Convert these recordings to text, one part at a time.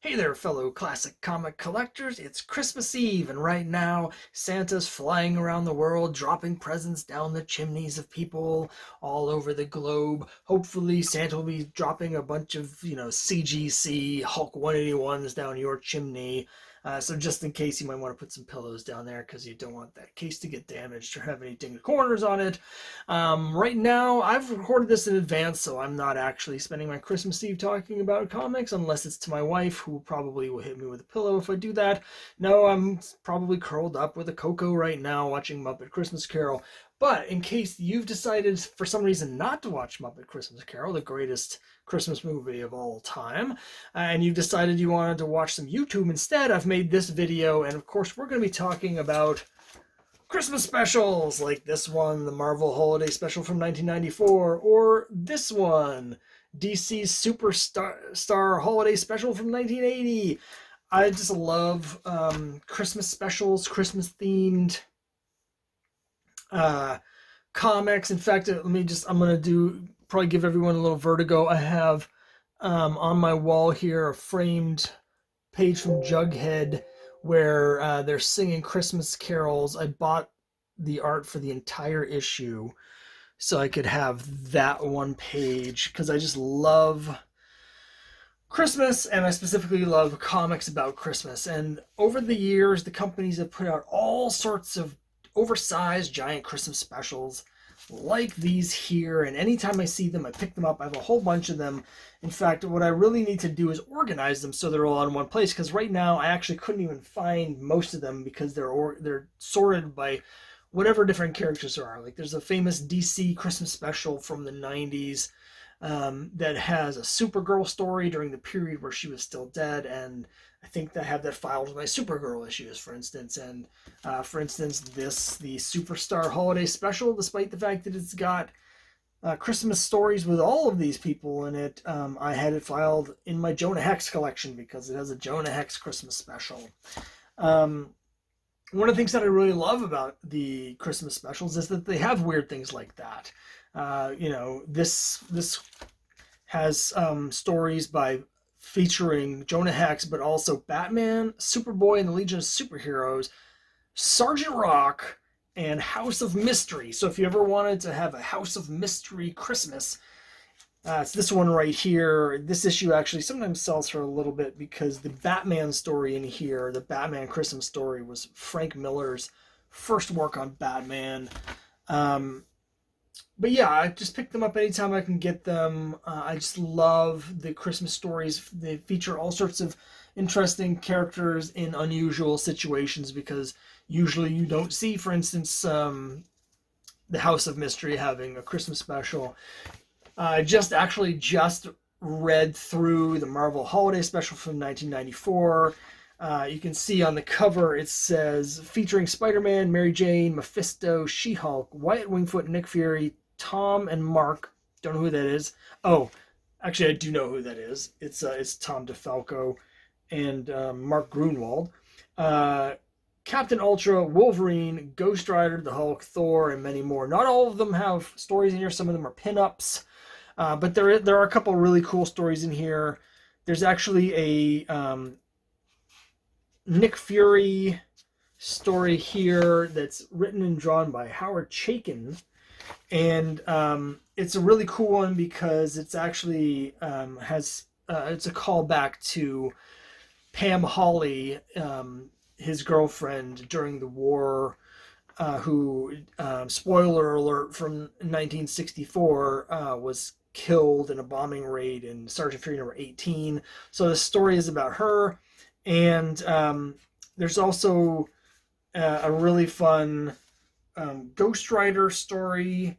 Hey there, fellow classic comic collectors. It's Christmas Eve, and right now, Santa's flying around the world, dropping presents down the chimneys of people all over the globe. Hopefully, Santa will be dropping a bunch of, CGC Hulk 181s down your chimney. So just in case, you might want to put some pillows down there because you don't want that case to get damaged or have any dinged corners on it. Right now, I've recorded this in advance, so I'm not actually spending my Christmas Eve talking about comics, unless it's to my wife, who probably will hit me with a pillow if I do that. No, I'm probably curled up with a cocoa right now watching Muppet Christmas Carol. But in case you've decided for some reason not to watch Muppet Christmas Carol, the greatest Christmas movie of all time, and you decided you wanted to watch some YouTube instead, I've made this video, and of course we're going to be talking about Christmas specials, like this one, the Marvel Holiday Special from 1994, or this one, DC's Superstar Holiday Special from 1980. I just love Christmas specials, Christmas themed comics. In fact, I'm going to probably give everyone a little vertigo. I have on my wall here a framed page from Jughead where they're singing Christmas carols. I bought the art for the entire issue so I could have that one page because I just love Christmas, and I specifically love comics about Christmas. And over the years, the companies have put out all sorts of oversized giant Christmas specials like these here, and anytime I see them, I pick them up. I have a whole bunch of them. In fact, what I really need to do is organize them so they're all in one place, because right now I actually couldn't even find most of them because they're sorted by whatever different characters there are. Like there's a famous DC Christmas special from the 90s that has a Supergirl story during the period where she was still dead, and I think I have that filed with my Supergirl issues, for instance. And for instance, the Superstar Holiday Special, despite the fact that it's got Christmas stories with all of these people in it, I had it filed in my Jonah Hex collection because it has a Jonah Hex Christmas special. One of the things that I really love about the Christmas specials is that they have weird things like that. This has stories featuring Jonah Hex, but also Batman, Superboy and the Legion of Superheroes, Sergeant Rock, and House of Mystery. So if you ever wanted to have a House of Mystery Christmas, it's this one right here. This issue actually sometimes sells for a little bit because the Batman story in here, the Batman Christmas story, was Frank Miller's first work on Batman. But yeah, I just pick them up anytime I can get them. I just love the Christmas stories. They feature all sorts of interesting characters in unusual situations because usually you don't see, for instance, the House of Mystery having a Christmas special. I just read through the Marvel Holiday Special from 1994. You can see on the cover it says featuring Spider-Man, Mary Jane, Mephisto, She-Hulk, Wyatt Wingfoot, Nick Fury, Tom and Mark. Don't know who that is. Oh, actually I do know who that is. It's Tom DeFalco and Mark Grunwald. Captain Ultra, Wolverine, Ghost Rider, the Hulk, Thor, and many more. Not all of them have stories in here. Some of them are pinups. But there are a couple really cool stories in here. There's actually a Nick Fury story here that's written and drawn by Howard Chaykin. And it's a really cool one because it's actually it's a callback to Pam Hawley, his girlfriend during the war, who, spoiler alert, from 1964, was killed in a bombing raid in Sergeant Fury number 18. So the story is about her. And there's also a really fun Ghost Rider story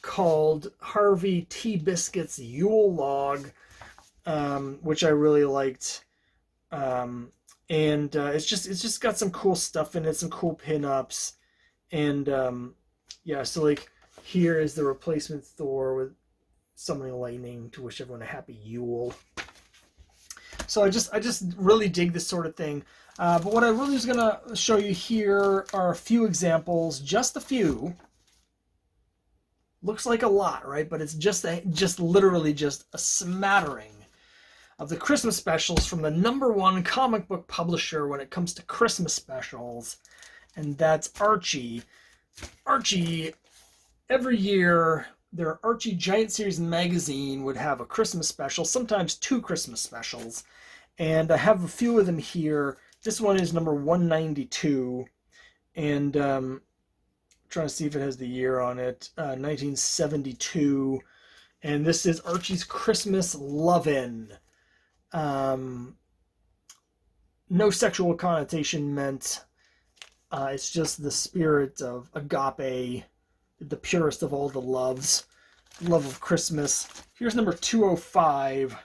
called Harvey T. Biscuit's Yule Log, which I really liked. And it's just got some cool stuff in it, some cool pin-ups. And yeah, so like here is the replacement Thor with summoning lightning to wish everyone a happy Yule. So I just really dig this sort of thing. But what I really was going to show you here are a few examples, just a few. Looks like a lot, right? But it's just literally just a smattering of the Christmas specials from the #1 comic book publisher when it comes to Christmas specials, and that's Archie. Archie, every year, their Archie Giant Series magazine would have a Christmas special, sometimes 2 Christmas specials, and I have a few of them here. This one is number 192, and trying to see if it has the year on it, 1972, and this is Archie's Christmas Lovin'. No sexual connotation meant. It's just the spirit of agape, the purest of all the loves, love of Christmas. Here's number 205.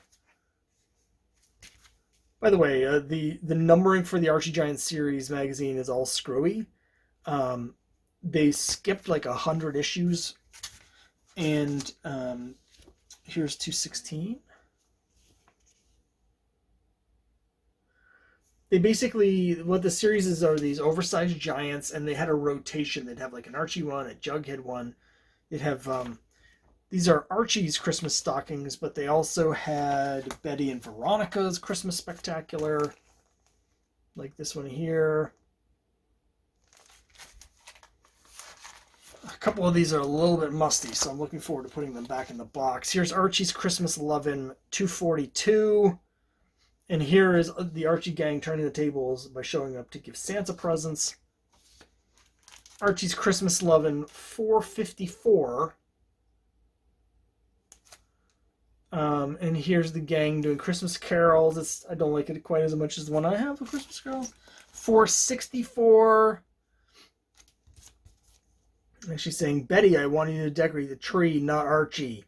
By the way, the numbering for the Archie Giant Series magazine is all screwy. They skipped like 100 issues, and here's 216. They basically, what the series is, are these oversized giants, and they had a rotation. They'd have like an Archie one, a Jughead one. They'd have, these are Archie's Christmas stockings, but they also had Betty and Veronica's Christmas Spectacular, like this one here. A couple of these are a little bit musty, so I'm looking forward to putting them back in the box. Here's Archie's Christmas Lovin' 242. And here is the Archie gang turning the tables by showing up to give Santa presents. Archie's Christmas Lovin' 454. And here's the gang doing Christmas carols. I don't like it quite as much as the one I have of Christmas carols. 464. And she's saying, Betty, I want you to decorate the tree, not Archie.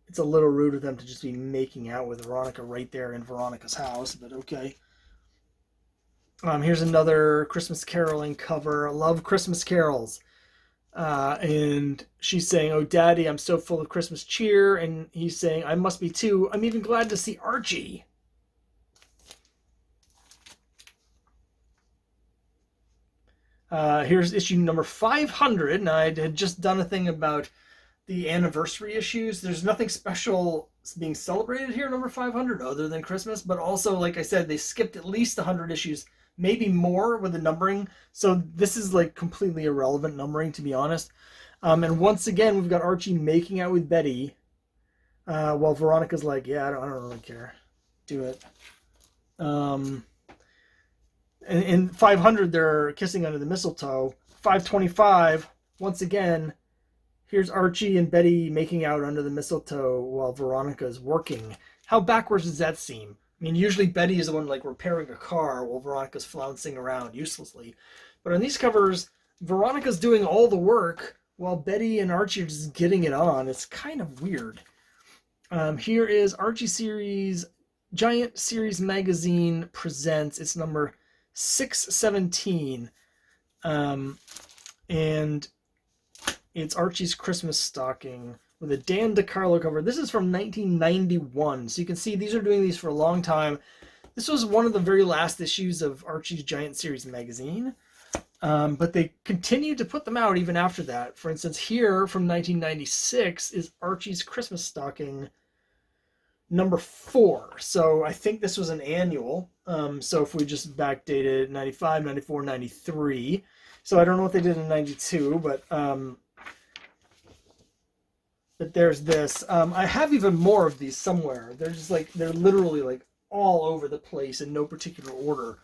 It's a little rude of them to just be making out with Veronica right there in Veronica's house, but okay. Here's another Christmas caroling cover. I love Christmas carols. And she's saying, oh, Daddy, I'm so full of Christmas cheer. And he's saying, I must be too. I'm even glad to see Archie. Here's issue number 500. And I had just done a thing about the anniversary issues. There's nothing special being celebrated here, number 500, other than Christmas. But also, like I said, they skipped at least 100 issues, maybe more with the numbering. So this is like completely irrelevant numbering, to be honest. And once again, we've got Archie making out with Betty, while Veronica's like, yeah, I don't really care. Do it. In 500, they're kissing under the mistletoe. 525, once again, here's Archie and Betty making out under the mistletoe while Veronica is working. How backwards does that seem? I mean, usually Betty is the one like repairing a car while Veronica's flouncing around uselessly. But on these covers, Veronica's doing all the work while Betty and Archie are just getting it on. It's kind of weird. Here is Archie Series, Giant Series Magazine presents. It's number 617. And it's Archie's Christmas stocking with a Dan DeCarlo cover. This is from 1991. So you can see these are doing these for a long time. This was one of the very last issues of Archie's Giant Series magazine. But they continued to put them out even after that. For instance, here from 1996 is Archie's Christmas stocking number 4. So I think this was an annual. So if we just backdated 95, 94, 93. So I don't know what they did in 92, but there's this. I have even more of these somewhere. They're just like, they're literally like all over the place in no particular order.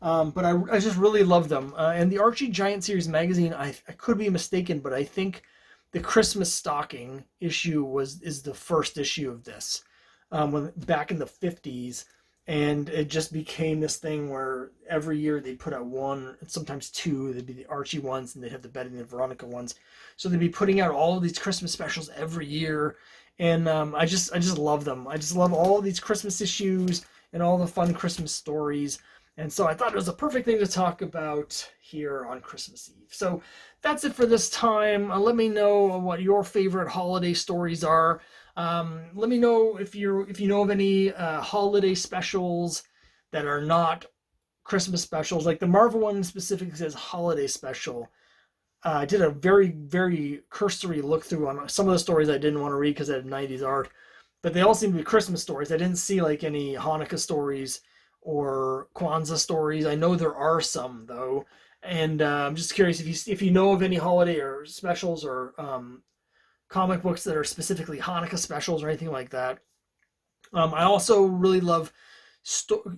But I just really love them. And the Archie Giant Series magazine, I could be mistaken, but I think the Christmas stocking issue is the first issue of this, back in the 50s. And it just became this thing where every year they'd put out one, sometimes 2. They'd be the Archie ones, and they'd have the Betty and the Veronica ones. So they'd be putting out all of these Christmas specials every year, and I just love them. I just love all of these Christmas issues and all the fun Christmas stories. And so I thought it was a perfect thing to talk about here on Christmas Eve. So that's it for this time. Let me know what your favorite holiday stories are. Let me know if you know of any holiday specials that are not Christmas specials. Like the Marvel one specifically says holiday special. I did a very, very cursory look through on some of the stories I didn't want to read because it had 90s art. but they all seem to be Christmas stories. I didn't see like any Hanukkah stories or Kwanzaa stories. I know there are some though, and I'm just curious if you know of any holiday or specials or comic books that are specifically Hanukkah specials or anything like that. I also really love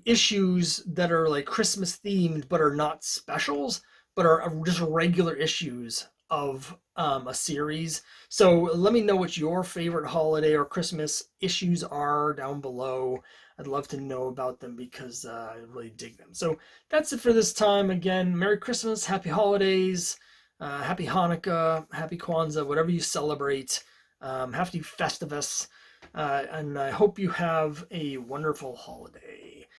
issues that are like Christmas themed but are not specials, but are just regular issues of a series. So let me know what your favorite holiday or Christmas issues are down below. I'd love to know about them because I really dig them. So that's it for this time. Again, Merry Christmas, Happy Holidays, Happy Hanukkah, Happy Kwanzaa, whatever you celebrate. Happy Festivus. And I hope you have a wonderful holiday.